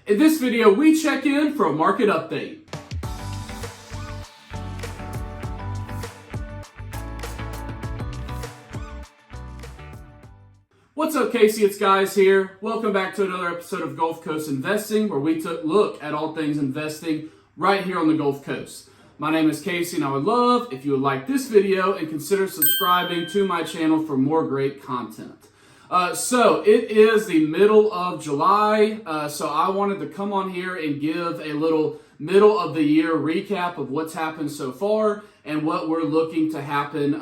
In this video, we check in for a market update. What's up, Casey? It's Guys here. Welcome back to another episode of Gulf Coast Investing, where we took a look at all things investing right here on the Gulf Coast. My name is Casey, and I would love if you would like this video and consider subscribing to my channel for more great content. So it is the middle of July, so I wanted to come on here and give a little middle of the year recap of what's happened so far and what we're looking to happen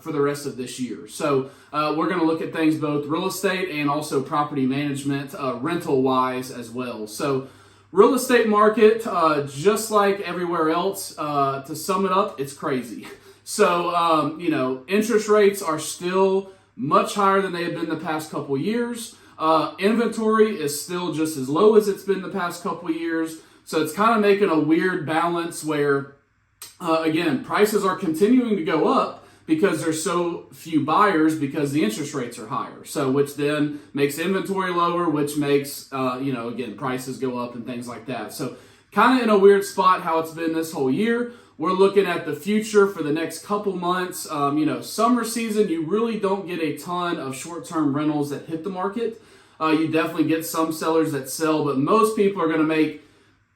for the rest of this year. So we're going to look at things both real estate and also property management, rental-wise as well. So real estate market, just like everywhere else, to sum it up, it's crazy. So, interest rates are still much higher than they have been the past couple years. Inventory is still just as low as it's been the past couple years. So it's kind of making a weird balance where, again, prices are continuing to go up because there's so few buyers because the interest rates are higher. So which then makes inventory lower, which makes, again, prices go up and things like that. So kind of in a weird spot how it's been this whole year. We're looking at the future for the next couple months. Summer season, you really don't get a ton of short-term rentals that hit the market. You definitely get some sellers that sell, but most people are going to make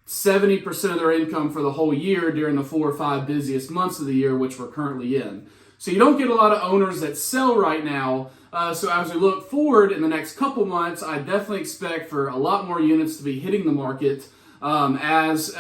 70% of their income for the whole year during the 4 or 5 busiest months of the year, which we're currently in. So you don't get a lot of owners that sell right now. So as we look forward in the next couple months, I definitely expect for a lot more units to be hitting the market. As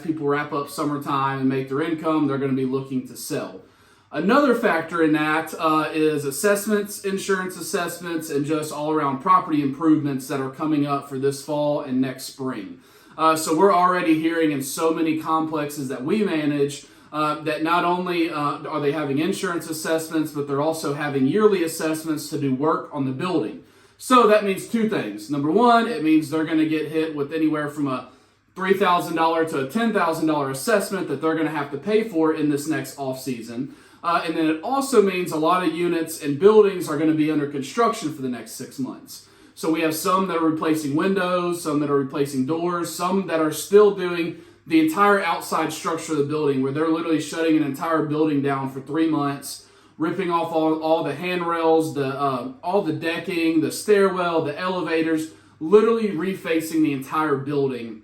people wrap up summertime and make their income, they're going to be looking to sell. Another factor in that is assessments, insurance assessments, and just all-around property improvements that are coming up for this fall and next spring. So we're already hearing in so many complexes that we manage that not only are they having insurance assessments, but they're also having yearly assessments to do work on the building. So that means two things. Number one, it means they're going to get hit with anywhere from a $3,000 to a $10,000 assessment that they're going to have to pay for in this next off season. And then it also means a lot of units and buildings are going to be under construction for the next 6 months. So we have some that are replacing windows, some that are replacing doors, some that are still doing the entire outside structure of the building where they're literally shutting an entire building down for 3 months, ripping off all the handrails, all the decking, the stairwell, the elevators, literally refacing the entire building.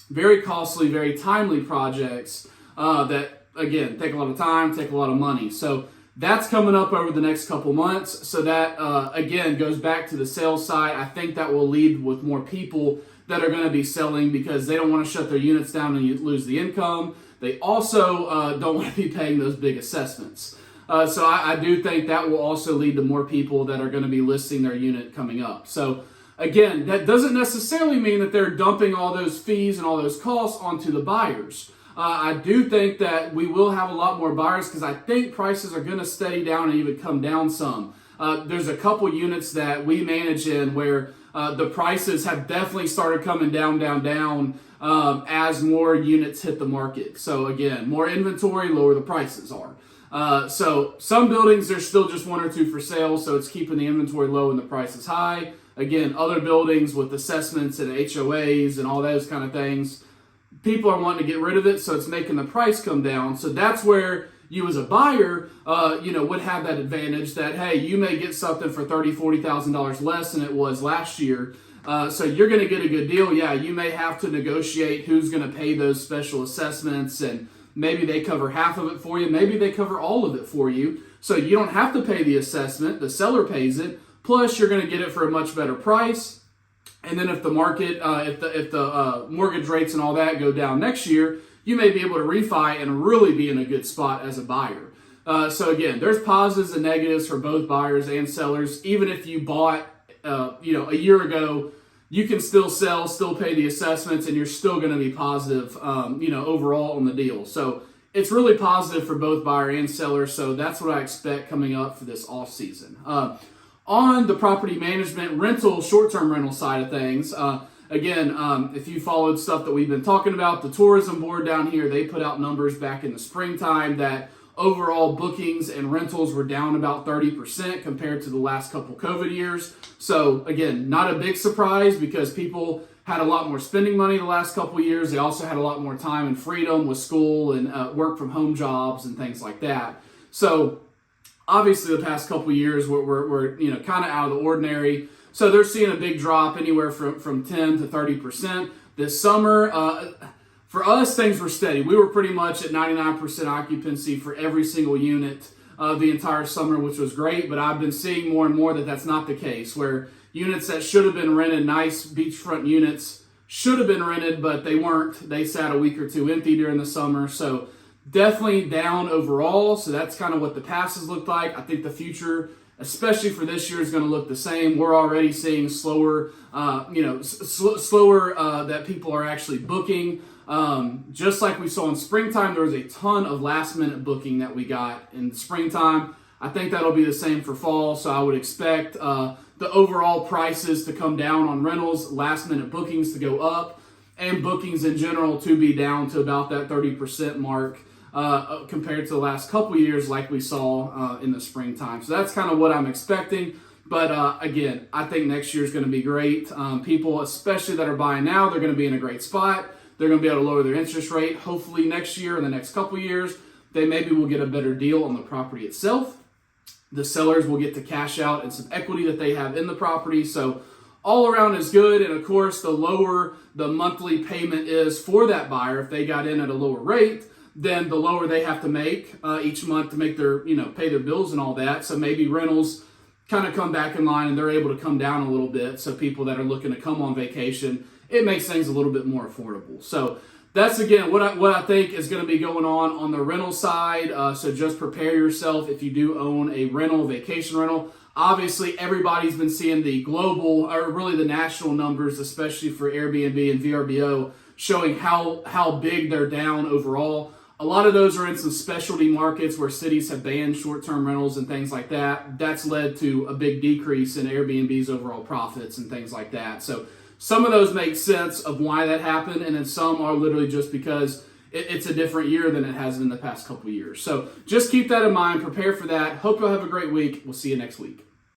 Very costly, very timely projects that, again, take a lot of time, take a lot of money. So that's coming up over the next couple months. So that, again, goes back to the sales side. I think that will lead with more people that are going to be selling because they don't want to shut their units down and lose the income. They also don't want to be paying those big assessments. So I do think that will also lead to more people that are going to be listing their unit coming up. So again, that doesn't necessarily mean that they're dumping all those fees and all those costs onto the buyers. I do think that we will have a lot more buyers because I think prices are going to steady down and even come down some. There's a couple units that we manage in where the prices have definitely started coming down as more units hit the market. So again, more inventory, lower the prices are. So some buildings, there's still just 1 or 2 for sale, so it's keeping the inventory low and the prices high. Again, other buildings with assessments and HOAs and all those kind of things, people are wanting to get rid of it, so it's making the price come down. So that's where you as a buyer, would have that advantage that, hey, you may get something for $30,000, $40,000 less than it was last year. So you're going to get a good deal. Yeah, you may have to negotiate who's going to pay those special assessments, and maybe they cover half of it for you. Maybe they cover all of it for you. So you don't have to pay the assessment. The seller pays it. Plus, you're going to get it for a much better price. And then if the market, if the mortgage rates and all that go down next year, you may be able to refi and really be in a good spot as a buyer. So again, there's positives and negatives for both buyers and sellers. Even if you bought, a year ago, you can still sell, still pay the assessments, and you're still going to be positive, overall on the deal. So it's really positive for both buyer and seller. So that's what I expect coming up for this off season. On the property management rental, short-term rental side of things, if you followed stuff that we've been talking about, the tourism board down here, they put out numbers back in the springtime that overall bookings and rentals were down about 30% compared to the last couple COVID years. So again, not a big surprise because people had a lot more spending money the last couple of years. They also had a lot more time and freedom with school and work from home jobs and things like that. So obviously the past couple of years we're kind of out of the ordinary. So they're seeing a big drop anywhere from 10 to 30%. This summer, for us, things were steady. We were pretty much at 99% occupancy for every single unit the entire summer, which was great. But I've been seeing more and more that that's not the case, where units that should have been rented, nice beachfront units, should have been rented, but they weren't. They sat a week or two empty during the summer. So definitely down overall. So that's kind of what the passes look like. I think the future, especially for this year, is going to look the same. We're already seeing slower, slower that people are actually booking. Just like we saw in springtime, there was a ton of last minute booking that we got in springtime. I think that'll be the same for fall. So I would expect the overall prices to come down on rentals, last minute bookings to go up, and bookings in general to be down to about that 30% mark compared to the last couple years like we saw in the springtime. So that's kind of what I'm expecting. But again, I think next year is going to be great. People, especially that are buying now, they're going to be in a great spot. They're going to be able to lower their interest rate. Hopefully next year, in the next couple years, they maybe will get a better deal on the property itself. The sellers will get to cash out and some equity that they have in the property. So all around is good. And of course, the lower the monthly payment is for that buyer, if they got in at a lower rate, then the lower they have to make each month to make their, pay their bills and all that. So maybe rentals kind of come back in line and they're able to come down a little bit. So people that are looking to come on vacation, it makes things a little bit more affordable. So that's, again, what I think is going to be going on the rental side. So just prepare yourself if you do own a rental, vacation rental. Obviously, everybody's been seeing the global, or really the national numbers, especially for Airbnb and VRBO, showing how big they're down overall. A lot of those are in some specialty markets where cities have banned short-term rentals and things like that. That's led to a big decrease in Airbnb's overall profits and things like that. So some of those make sense of why that happened, and then some are literally just because it's a different year than it has been the past couple of years. So just keep that in mind. Prepare for that. Hope you'll have a great week. We'll see you next week.